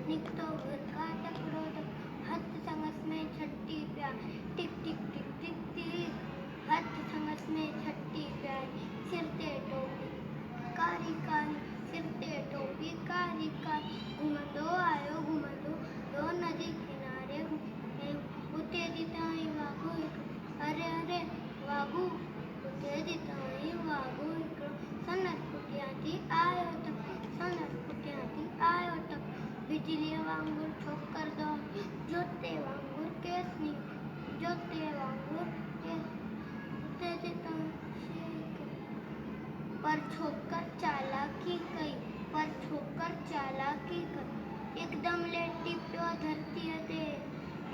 निकतो घर का टकरो टक, हाथ संगस में छठी प्यार, टिक टिक टिक टिक टिक, हाथ संगस में छठी प्यार, सिर ते टोपी कारी कारी, सिर ते टोपी कारी कारी, घुमंदो आयो घुमंदो दो नदी किनारे उते दिताई वागू अरे अरे वागू उते दिताई वागू सनत पुटियाती आयो तक, सनत पुटियाती आयो तक, बिजली वांगुर ठोकर दो जोते वांगुर केसनी, जोते वांगुर केस उते दिताई पर छोकर चालाकी कई, पर छोकर चालाकी कई, एकदम लेटी प्यो धरती अदे,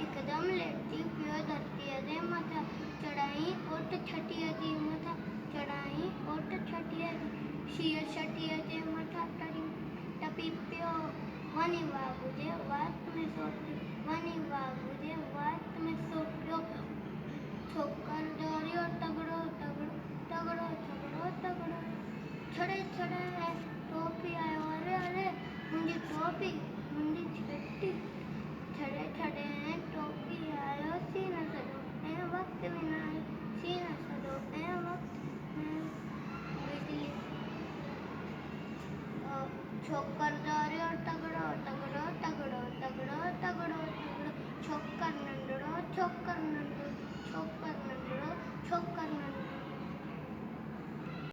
एकदम लेटी प्यो धरती अदे, माथा चढ़ाई ओट छठी अदी, माथा चढ़ाई ओट छठी अदी, शिय छठी अदे माथा टपी प्यो, वनी वागुजे वात में सोती, वनी वागुजे वात में सोप्यो, छोकर डोरियो तगड़ो तगड़ो तगड़ो तगड़ो तगड़ो, छड़े छड़े टोपी आयो अरे अरे मुंडी टोपी मुंडी छठी, छड़े छड़े टोपी आयो सीना सदो ए वक्त विना सीना सदो ए वक्त बिजली छोकर डोरियो तगड़ो तगड़ो तगड़ो तगड़ो तगड़ो तगड़ो, छोकर नंदड़ो छोकर नंदड़ो छोकर नंदड़ो छोकर नंदड़ो।